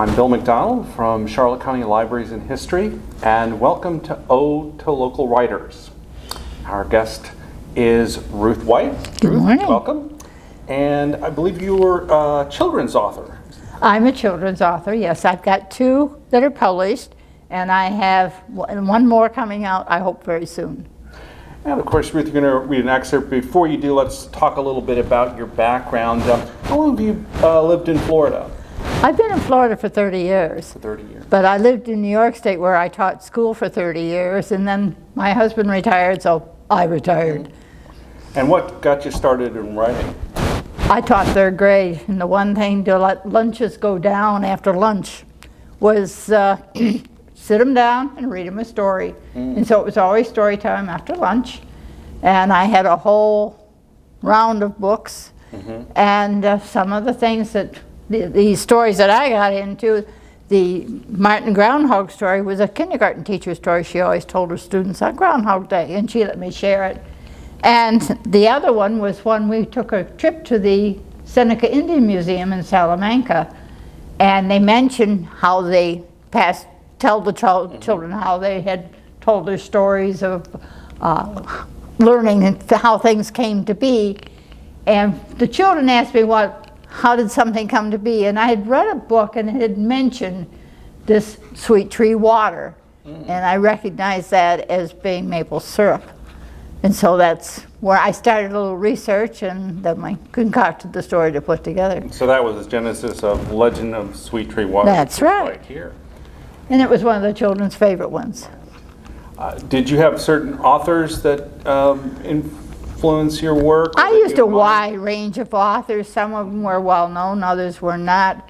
I'm Bill McDonald from Charlotte County Libraries and History, and welcome to Ode to Local Writers. Our guest is Ruth White. Good morning. Welcome. And I believe you were a children's author. I'm a children's author, yes. I've got 2 that are published, and I have one more coming out, I hope, very soon. And of course, Ruth, you're going to read an excerpt. Before you do, let's talk a little bit about your background. How long have you lived in Florida? I've been in Florida for 30 years. For 30 years. But I lived in New York State where I taught school for 30 years, and then my husband retired, so I retired. And what got you started in writing? I taught 3rd grade, and the one thing to let lunches go down after lunch was sit them down and read them a story. And so it was always story time after lunch, and I had a whole round of books. And some of the things that the stories that I got into, the Martin Groundhog story was a kindergarten teacher story she always told her students on Groundhog Day, and she let me share it. And the other one was when we took a trip to the Seneca Indian Museum in Salamanca, and they mentioned how they tell the children how they had told their stories of learning and how things came to be. And the children asked me, how did something come to be? And I had read a book and it had mentioned this sweet tree water. And I recognized that as being maple syrup. And so that's where I started a little research, and then I concocted the story to put together. So that was the genesis of Legend of Sweet Tree Water. That's right. Here. And it was one of the children's favorite ones. Did you have certain authors that influence your work? I used a wide range of authors. Some of them were well known, others were not.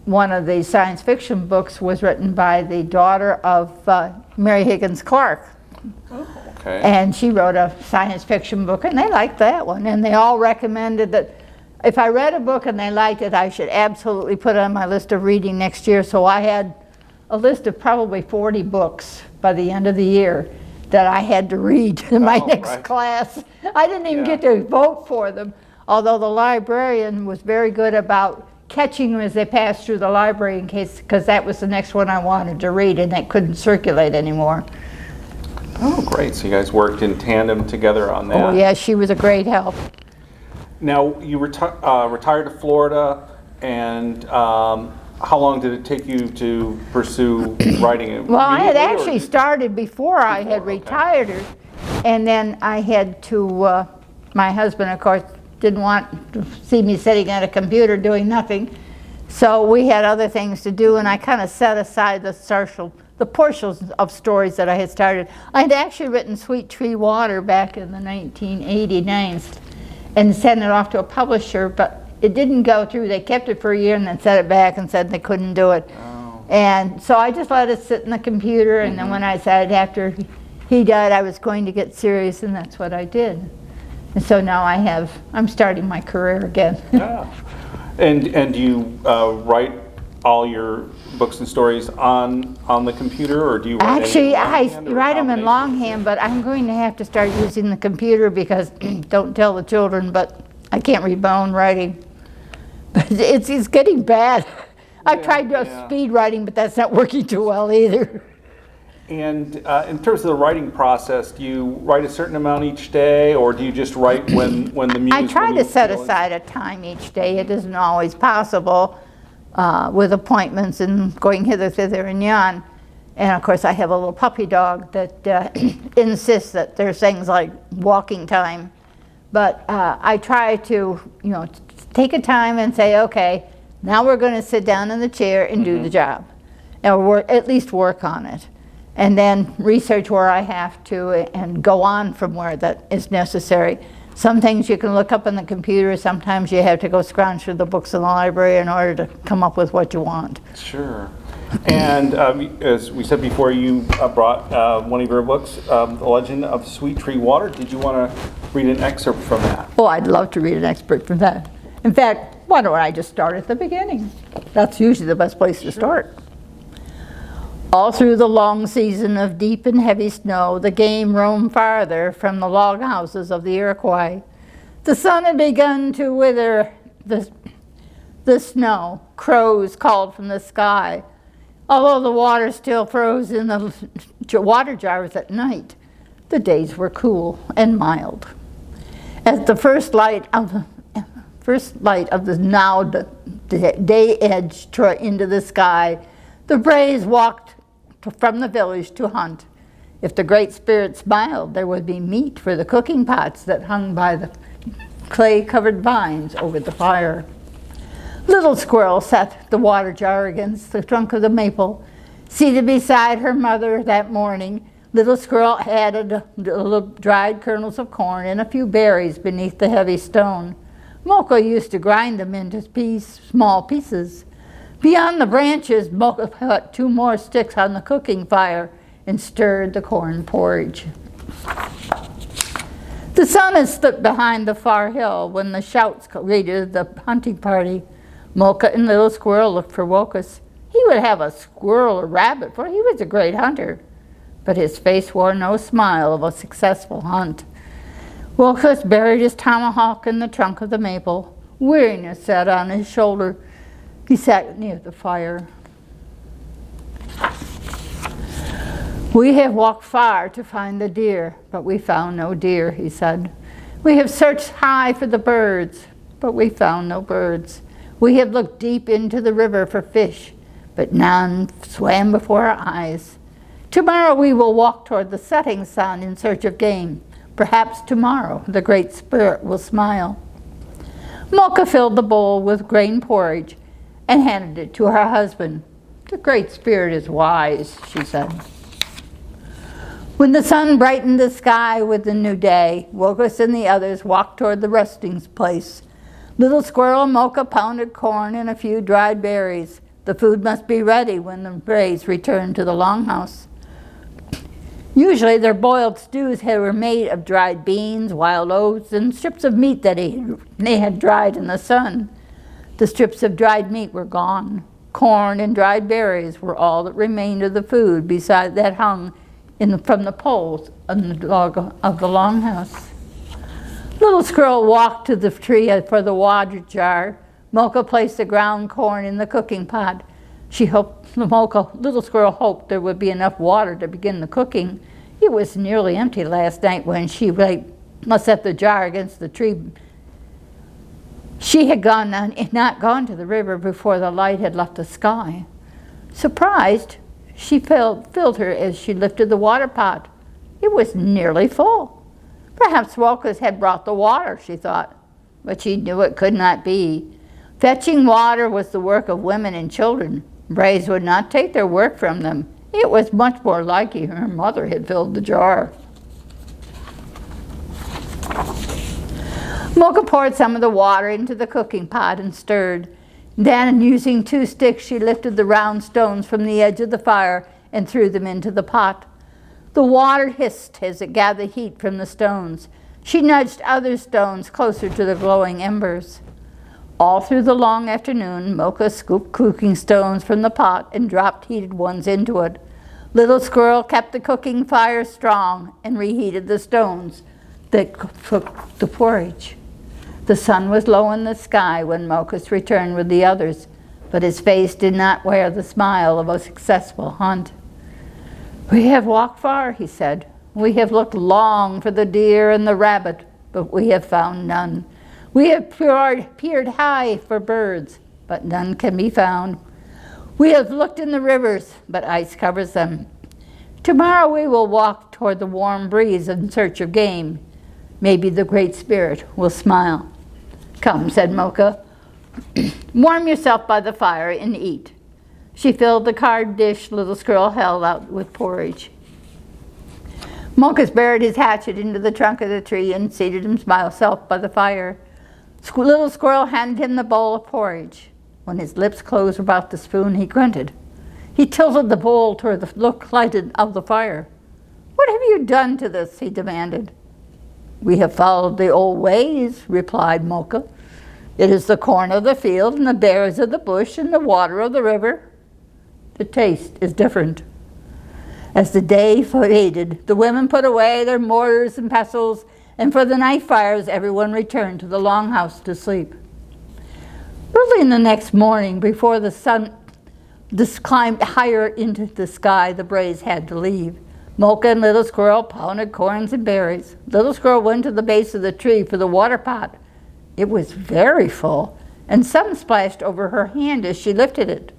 One of the science fiction books was written by the daughter of Mary Higgins Clark. Oh, okay. And she wrote a science fiction book, and they liked that one. And they all recommended that if I read a book and they liked it, I should absolutely put it on my list of reading next year. So I had a list of probably 40 books by the end of the year that I had to read in my next class. I didn't even get to vote for them, although the librarian was very good about catching them as they passed through the library in case, because that was the next one I wanted to read and that couldn't circulate anymore. Oh, great. So you guys worked in tandem together on that. Oh, yeah, she was a great help. Now, you retired to Florida, and how long did it take you to pursue writing? Well, I had actually started before I had retired, and then I had to, my husband, of course, didn't want to see me sitting at a computer doing nothing, so we had other things to do, and I kind of set aside the portions of stories that I had started. I had actually written Sweet Tree Water back in the 1989 and sent it off to a publisher, but it didn't go through. They kept it for a year and then sent it back and said they couldn't do it. Oh. And so I just let it sit in the computer, and then when I decided after he died I was going to get serious, and that's what I did. And so now I'm starting my career again. Yeah. And do you write all your books and stories on the computer, or do you write Actually, I write them in longhand, but I'm going to have to start using the computer because, don't tell the children, but I can't read my own writing. But it's getting bad. I've tried speed writing, but that's not working too well either. And in terms of the writing process, do you write a certain amount each day, or do you just write when the muse? I try to set aside a time each day. It isn't always possible with appointments and going hither, thither, and yon. And of course, I have a little puppy dog that insists that there's things like walking time. But I try to, take a time and say, okay, now we're going to sit down in the chair and do the job, or at least work on it. And then research where I have to and go on from where that is necessary. Some things you can look up on the computer, sometimes you have to go scrounge through the books in the library in order to come up with what you want. Sure. And as we said before, you brought one of your books, The Legend of Sweet Tree Water. Did you want to read an excerpt from that? Oh, I'd love to read an excerpt from that. In fact, why don't I just start at the beginning? That's usually the best place to start. All through the long season of deep and heavy snow, the game roamed farther from the log houses of the Iroquois. The sun had begun to wither the snow. Crows called from the sky. Although the water still froze in the water jars at night, the days were cool and mild. As the first light of the now day edged into the sky, the braves walked from the village to hunt. If the Great Spirit smiled, there would be meat for the cooking pots that hung by the clay-covered vines over the fire. Little Squirrel set the water jar against the trunk of the maple. Seated beside her mother that morning, Little Squirrel added little dried kernels of corn and a few berries beneath the heavy stone. Mocha used to grind them into small pieces. Beyond the branches, Mocha put 2 more sticks on the cooking fire and stirred the corn porridge. The sun had slipped behind the far hill when the shouts greeted the hunting party. Mocha and Little Squirrel looked for Wokus. He would have a squirrel or rabbit, for he was a great hunter. But his face wore no smile of a successful hunt. Wokus buried his tomahawk in the trunk of the maple. Weariness sat on his shoulder. He sat near the fire. We have walked far to find the deer, but we found no deer, he said. We have searched high for the birds, but we found no birds. We have looked deep into the river for fish, but none swam before our eyes. Tomorrow we will walk toward the setting sun in search of game. Perhaps tomorrow the Great Spirit will smile. Mocha filled the bowl with grain porridge and handed it to her husband. The Great Spirit is wise, she said. When the sun brightened the sky with the new day, Wokus and the others walked toward the resting place. Little Squirrel and Mocha pounded corn and a few dried berries. The food must be ready when the braves returned to the longhouse. Usually their boiled stews were made of dried beans, wild oats, and strips of meat that they had dried in the sun. The strips of dried meat were gone. Corn and dried berries were all that remained of the food beside that hung from the poles on the log of the longhouse. Little Squirrel walked to the tree for the water jar. Mocha placed the ground corn in the cooking pot. Little Squirrel hoped there would be enough water to begin the cooking. It was nearly empty last night when she set the jar against the tree. She had not gone to the river before the light had left the sky. Surprised, she filled her as she lifted the water pot. It was nearly full. Perhaps Wokus had brought the water, she thought, but she knew it could not be. Fetching water was the work of women and children. Braves would not take their work from them. It was much more likely her mother had filled the jar. Mocha poured some of the water into the cooking pot and stirred. Then, using 2 sticks, she lifted the round stones from the edge of the fire and threw them into the pot. The water hissed as it gathered heat from the stones. She nudged other stones closer to the glowing embers. All through the long afternoon, Mocha scooped cooking stones from the pot and dropped heated ones into it. Little Squirrel kept the cooking fire strong and reheated the stones that cooked the porridge. The sun was low in the sky when Mocha returned with the others, but his face did not wear the smile of a successful hunt. We have walked far, he said. We have looked long for the deer and the rabbit, but we have found none. We have peered high for birds, but none can be found. We have looked in the rivers, but ice covers them. Tomorrow we will walk toward the warm breeze in search of game. Maybe the Great Spirit will smile. Come, said Mocha. Warm yourself by the fire and eat. She filled the carved dish Little Squirrel held out with porridge. Mocha buried his hatchet into the trunk of the tree and seated himself by the fire. Little Squirrel handed him the bowl of porridge. When his lips closed about the spoon, he grunted. He tilted the bowl toward the light of the fire. What have you done to this? He demanded. We have followed the old ways, replied Mocha. It is the corn of the field and the berries of the bush and the water of the river. The taste is different. As the day faded, the women put away their mortars and pestles, and for the night fires everyone returned to the longhouse to sleep. Early Early the next morning, before the sun climbed higher into the sky, the Braves had to leave. Mocha and Little Squirrel pounded corns and berries. Little Squirrel went to the base of the tree for the water pot. It was very full, and some splashed over her hand as she lifted it.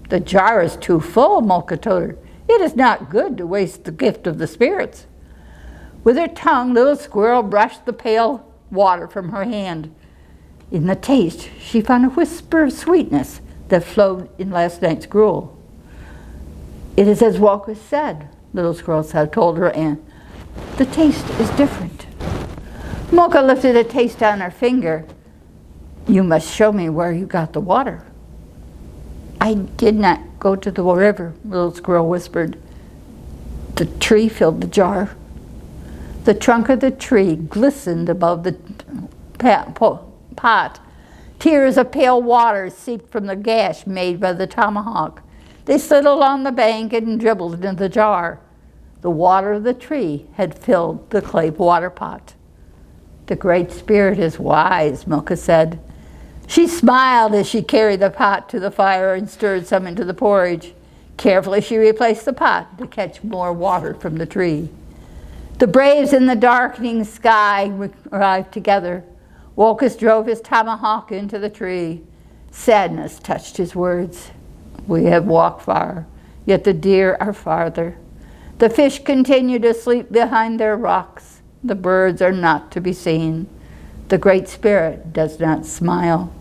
"The jar is too full," Mocha told her. "It is not good to waste the gift of the spirits." With her tongue, Little Squirrel brushed the pale water from her hand. In the taste, she found a whisper of sweetness that flowed in last night's gruel. "It is as Walker said," Little Squirrel had told her aunt. "The taste is different." Mocha lifted a taste on her finger. "You must show me where you got the water." "I did not go to the river," Little Squirrel whispered. "The tree filled the jar." The trunk of the tree glistened above the pot. Tears of pale water seeped from the gash made by the tomahawk. They slid along the bank and dribbled into the jar. The water of the tree had filled the clay water pot. "The Great Spirit is wise," Mocha said. She smiled as she carried the pot to the fire and stirred some into the porridge. Carefully she replaced the pot to catch more water from the tree. The Braves in the darkening sky arrived together. Walkus drove his tomahawk into the tree. Sadness touched his words. "We have walked far, yet the deer are farther. The fish continue to sleep behind their rocks. The birds are not to be seen. The Great Spirit does not smile."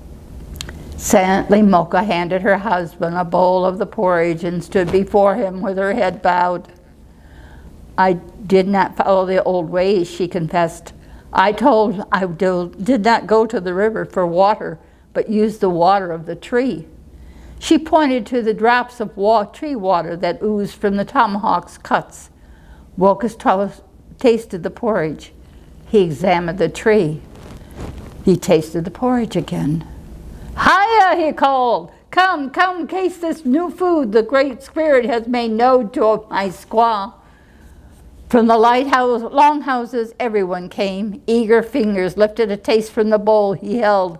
Silently, Mocha handed her husband a bowl of the porridge and stood before him with her head bowed. "I did not follow the old ways," she confessed. I did not go to the river for water, but used the water of the tree." She pointed to the drops of tree water that oozed from the tomahawk's cuts. Walkus tasted the porridge. He examined the tree. He tasted the porridge again. "Hiya!" he called. Come, taste this new food the Great Spirit has made known to my squaw." From the longhouses, everyone came. Eager fingers lifted a taste from the bowl he held.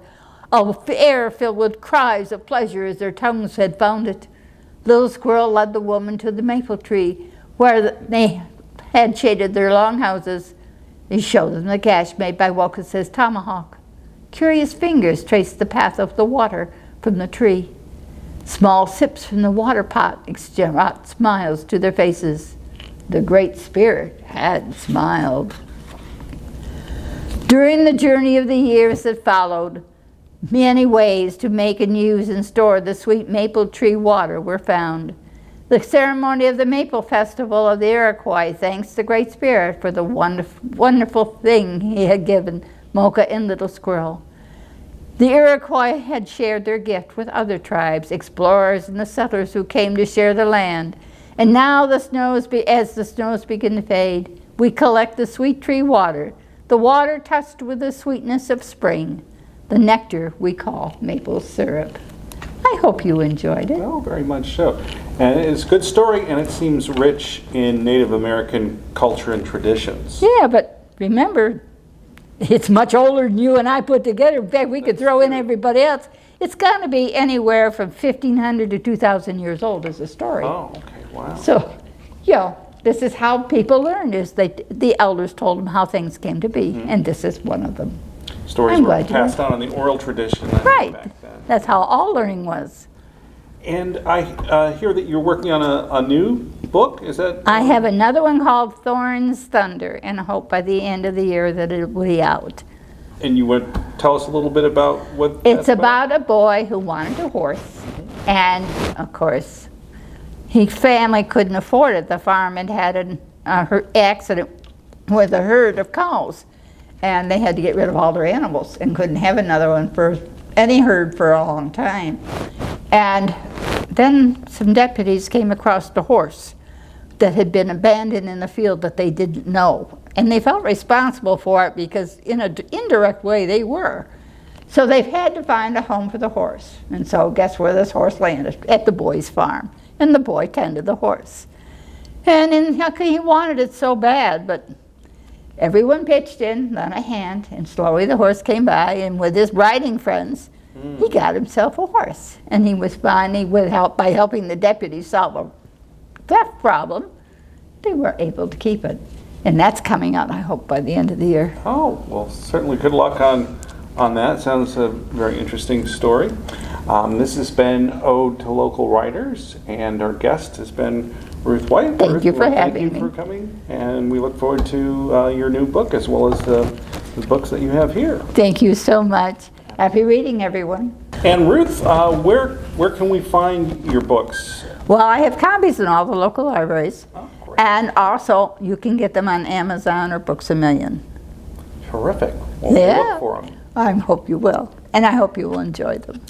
Of air filled with cries of pleasure as their tongues had found it. Little Squirrel led the woman to the maple tree where they had shaded their longhouses. He showed them the gash made by Walkus's tomahawk. Curious fingers traced the path of the water from the tree. Small sips from the water pot brought smiles to their faces. The Great Spirit had smiled. During the journey of the years that followed, many ways to make and use and store the sweet maple tree water were found. The ceremony of the Maple Festival of the Iroquois thanks the Great Spirit for the wonderful thing he had given Mocha and Little Squirrel. The Iroquois had shared their gift with other tribes, explorers and the settlers who came to share the land. And now as the snows begin to fade, we collect the sweet tree water, the water touched with the sweetness of spring, the nectar we call maple syrup. I hope you enjoyed it. Oh, very much so. And it's a good story, and it seems rich in Native American culture and traditions. Yeah, but remember, it's much older than you and I put together. In fact, we could throw in everybody else. It's got to be anywhere from 1,500 to 2,000 years old as a story. Oh, okay, wow. So, this is how people learned, is the elders told them how things came to be, and this is one of them. Stories were passed on in the oral tradition right. back then. That's how all learning was. And I hear that you're working on a new book, is that? I have another one called Thorns Thunder, and I hope by the end of the year that it will be out. And you would tell us a little bit about what it's about a boy who wanted a horse, and of course, his family couldn't afford it. The farm had an accident with a herd of cows, and they had to get rid of all their animals and couldn't have another one for any herd for a long time. And then some deputies came across the horse that had been abandoned in a field that they didn't know. And they felt responsible for it because in an indirect way they were. So they've had to find a home for the horse. And so guess where this horse landed? At the boy's farm. And the boy tended the horse. And he wanted it so bad, but everyone pitched in, lent a hand, and slowly the horse came by, and with his riding friends, He got himself a horse, and he was finally, by helping the deputy solve a theft problem, they were able to keep it. And that's coming out, I hope, by the end of the year. Oh, well, certainly good luck on that. Sounds a very interesting story. This has been Ode to Local Writers, and our guest has been Ruth White. Thank you for having me. Thank you for coming, and we look forward to your new book as well as the books that you have here. Thank you so much. Happy reading, everyone. And Ruth, where can we find your books? Well, I have copies in all the local libraries. Oh, great. And also, you can get them on Amazon or Books A Million. Terrific. Well, we'll Yeah. look for them. I hope you will. And I hope you will enjoy them.